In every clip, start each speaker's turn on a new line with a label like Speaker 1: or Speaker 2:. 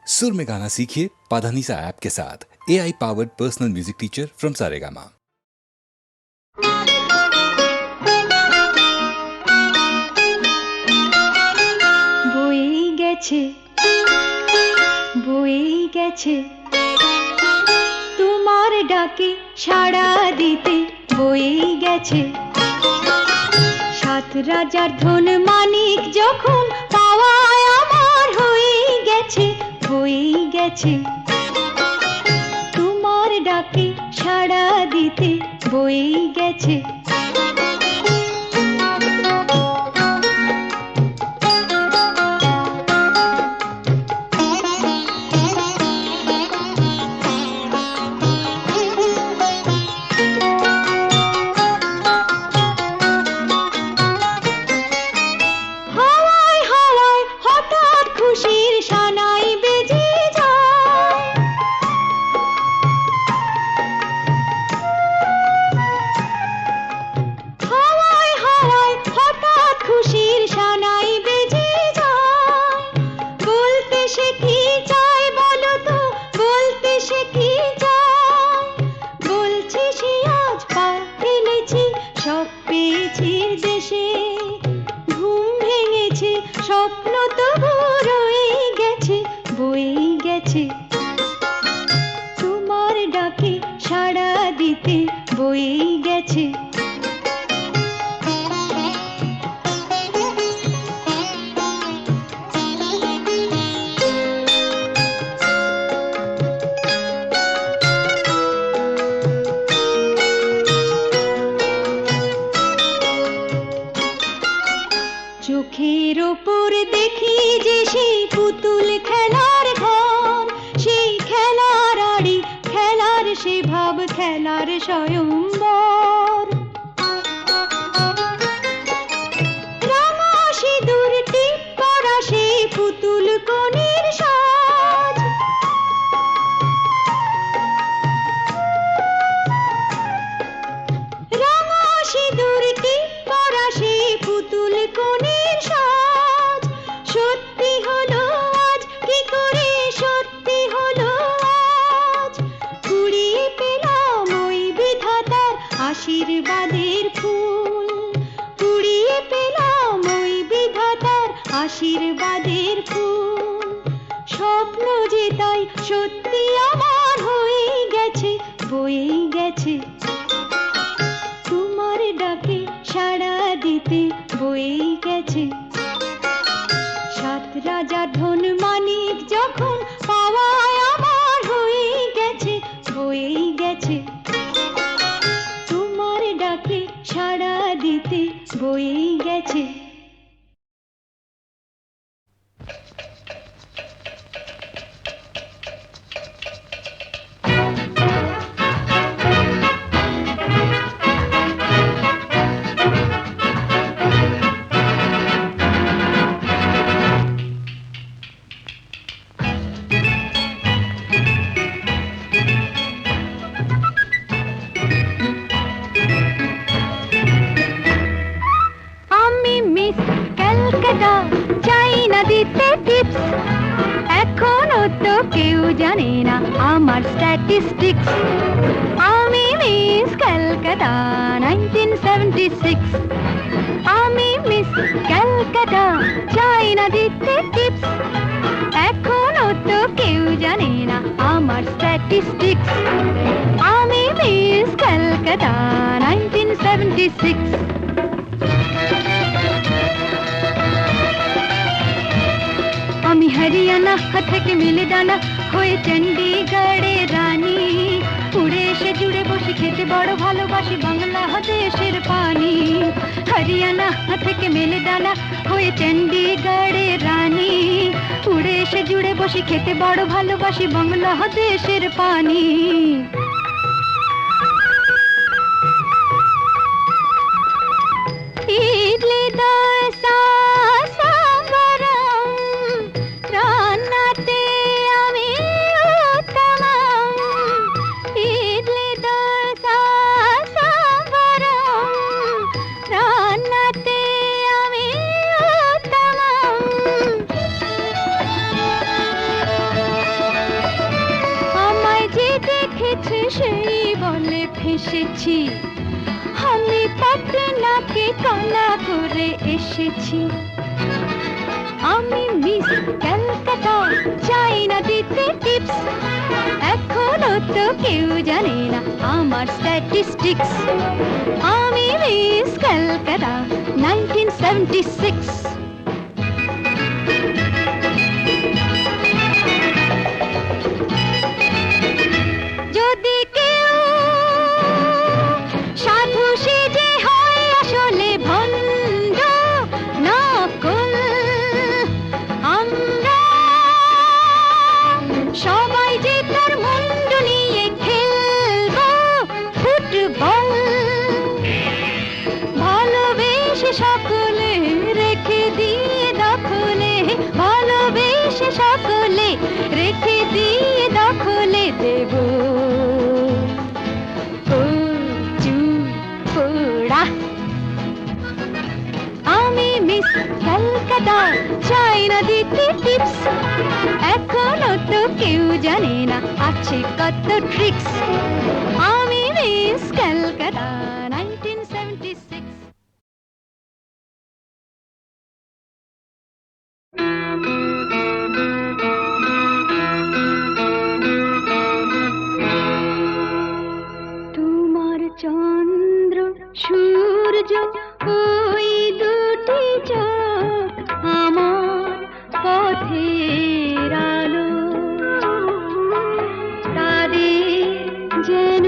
Speaker 1: सुर में गाना सीखिए पाधानीसा ऐप के साथ। AI powered personal music teacher from Saregama.
Speaker 2: বয়ে গেছে তোমার ডাকে সাড়া দিতে, বয়ে গেছে সাত রাজার ধন মানিক যখন পাওয়ায় আমার হয়ে গেছে, বয়ে গেছে তোমার ডাকে সাড়া দিতে, বয়ে গেছে। তোমার ডাকে সাড়া দিতে, বয়ে গেছে চোখের ওপর দেখি যে সেই পুতুল খেলার ঘর, সেই খেলার আড়ি খেলার সে ভাব খেলার স্বয়ম্বর। রাঙা সিঁদুর টিপ করা সেই পুতুল কনের সাজ, রাঙা সিঁদুর টিপ করা সেই পুতুল কনের সাজ। সত্যি হলো আজ, কি করে সত্যি হলো আজ, কুড়িয়ে পেলাম ওই বিধাতার আশীর্বাদের ফুল, কুড়িয়ে পেলাম ওই বিধাতার আশীর্বাদের ফুল। স্বপ্ন যে তাই সত্যি আমার হয়ে গেছে, বয়ে গেছে তোমার ডাকে সাড়া দিতে, বয়ে গেছে সাত রাজার ধন মানিক যখন পাওয়ায় আমার হয়ে গেছে, বয়ে গেছে তোমার ডাকে সাড়া দিতে, বয়ে গেছে। এখনো তো কেউ জানে না আমার স্ট্যাটিস্টিক্স, আমি মিস ক্যালকাটা 1976, আমি মিস ক্যালকাটা চাই না দিতে টিপস। এখনো তো কেউ জানে না আমার স্ট্যাটিস্টিক্স, আমি মিস ক্যালকাটা 1976। আমি হরিয়ানা থেকে মিলে ডানা হয়ে চণ্ডীগড়ে রানী, উড়ে এসে জুড়ে বসে খেতে বড় ভালোবাসি বাংলাদেশের পানি। হরিয়ানা থেকে মেলে ডানা হয়ে চণ্ডীগড়ে রানী, উড়ে এসে জুড়ে বসে খেতে বড় ভালোবাসি বাংলাদেশের পানি। ইডলি দোসা সাম্বারম রান্নাতে আমি উত্তমম, ইডলি দোসা সাম্বারম রান্নাতে আমি উত্তমম। সেই বলে ফেসেছি, আমি পাটনাকে কানা করে এসেছি। আমি মিস ক্যালকাটা, চাই না দিতে টিপস, এখনো তো কেউ জানে না আমার স্ট্যাটিস্টিক্স। আমি মিস ক্যালকাটা 1976। যদি কেউ সাধু সেজে হয় আসলে ভণ্ড নকল, আমরা সবাই যে তার মুন্ড নিয়ে খেলবো ফুটবল। ভালোবেসে সকলে রেখে দিয়ে দখলে, ভালোবেসে সকলে রেখে দিয়ে দখলে দেব পোড়া। আমি মিস ক্যালকাটা, চাই না দিতে টিপস, এখনো তো কেউ জানে না আছে কত ট্রিক্স। আমি মিস ক্যালকাটা 1976। তোমার চন্দ্র সূর্য ওই দুটি চোখ আমার পথের আলো, তাদের যেন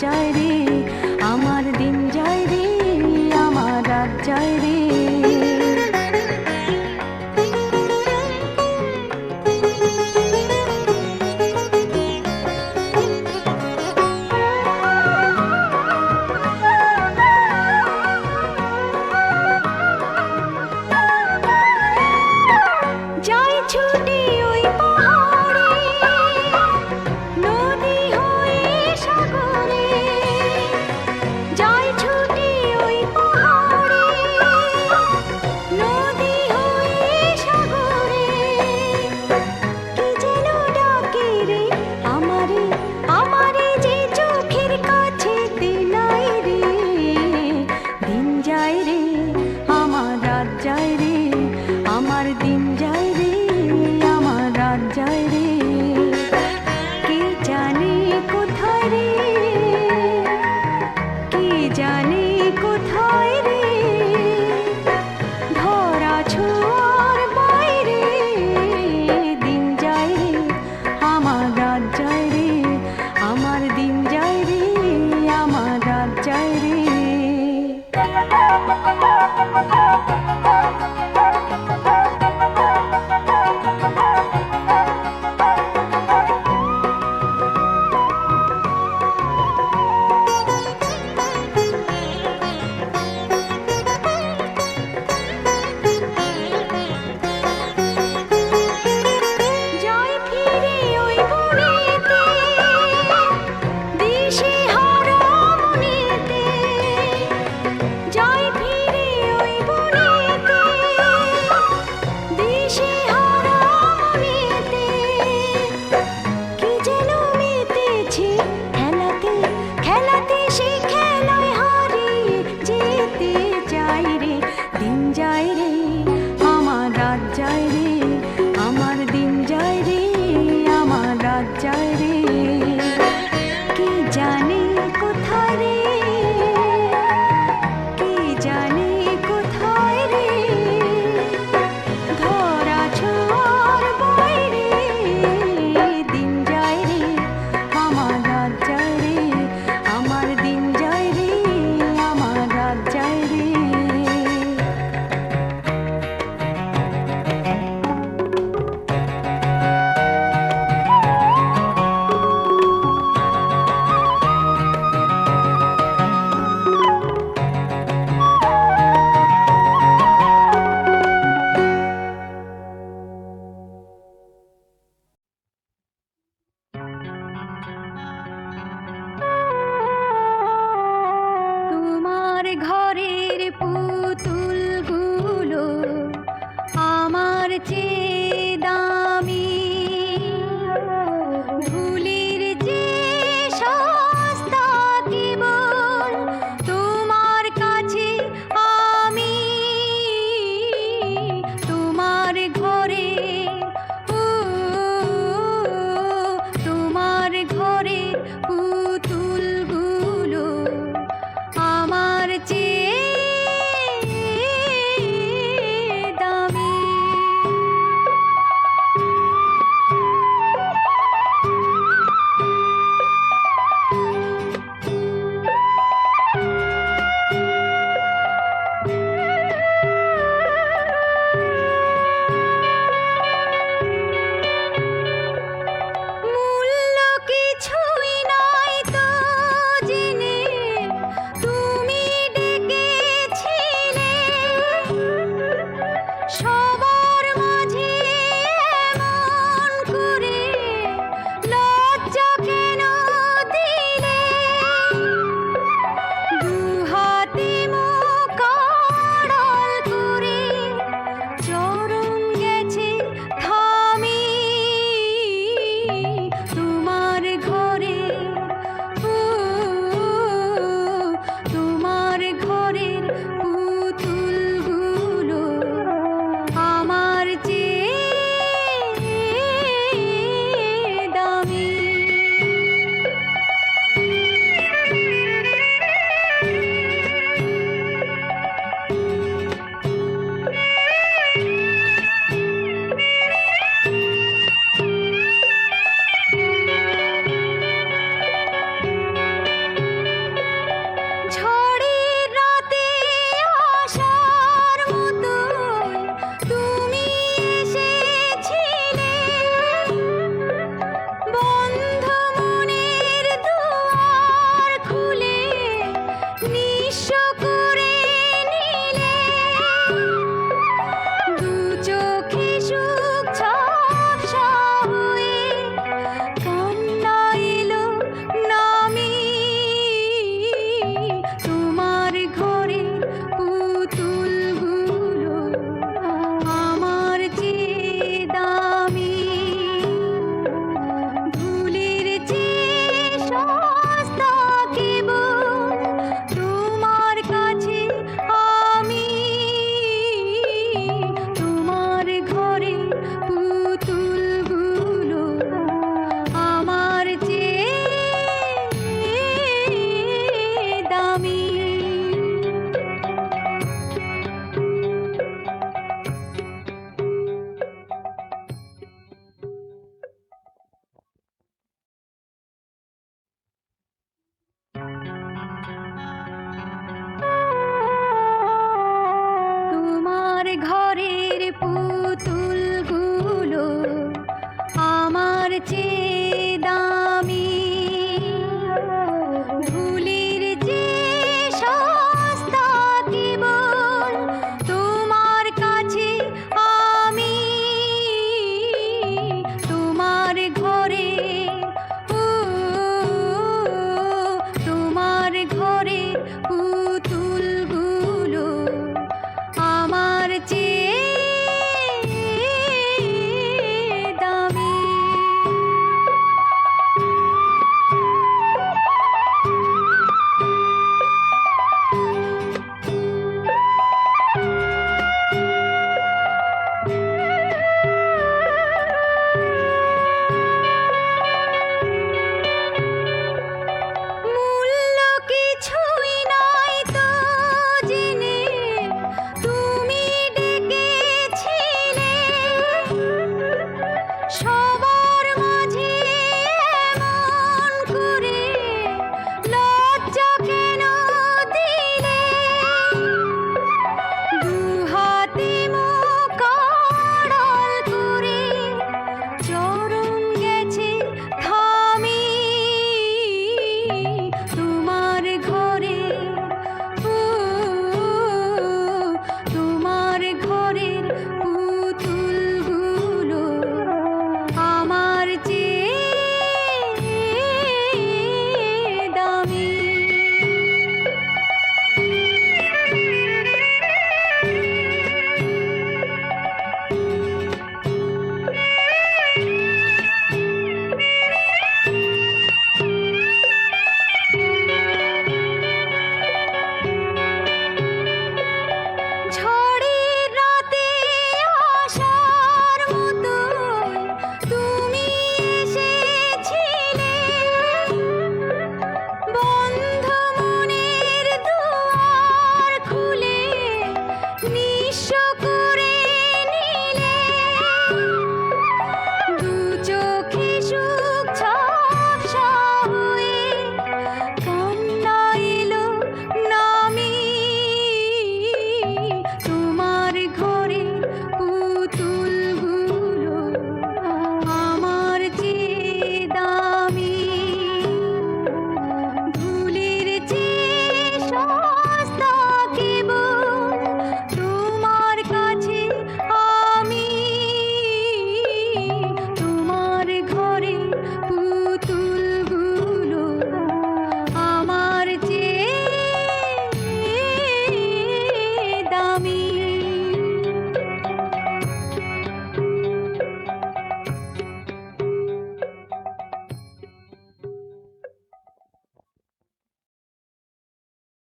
Speaker 2: যায় রে, আমার দিন যায় রে, আমার রাত যায় রে। যাই ছুটে ওই পাহাড়ে, নদী হয়ে সাগরে, যাই ছুটে ওই পাহাড়ে, নদী হয়ে সাগরে, কি যেন ডাকে রে আমারে, আমারে যে চোখের কাছেতে নাই রে, দিন যায় রে, আমার রাত যায় রে, আমার দিন যায় রে, আমার রাত যায় রে। কে জানে কোথায় রে, কে জানে কোথায় রে, ধরা ছোঁয়ার বাইরে, দিন যায় রে, আমার রাত যায় রে, আমার দিন যায় রে, আমার রাত যায় রে। যাই ফিরে ওই বনেতে, দিশে হারা মনেতে, যাই ফিরে ওই বনেতে, দিশে হারা মনেতে, কি যেন মেতেছে খেলাতে, খেলাতে সে খেলায় হারিয়ে যেতে চাই রে, দিন যায় রে, আমার রাত যায় রে, আমার দিন যায় রে, আমার রাত যায় রে। কে জানে কোথায় রে, কে জানে কোথায় রে, ধরা ছোঁয়ার বাইরে, দিন যায় রে, আমার রাত যায় রে, আমার দিন যায় রে, আমার রাত যায় রে। তোমার ঘরের পুতুলগুলো আমার চেয়ে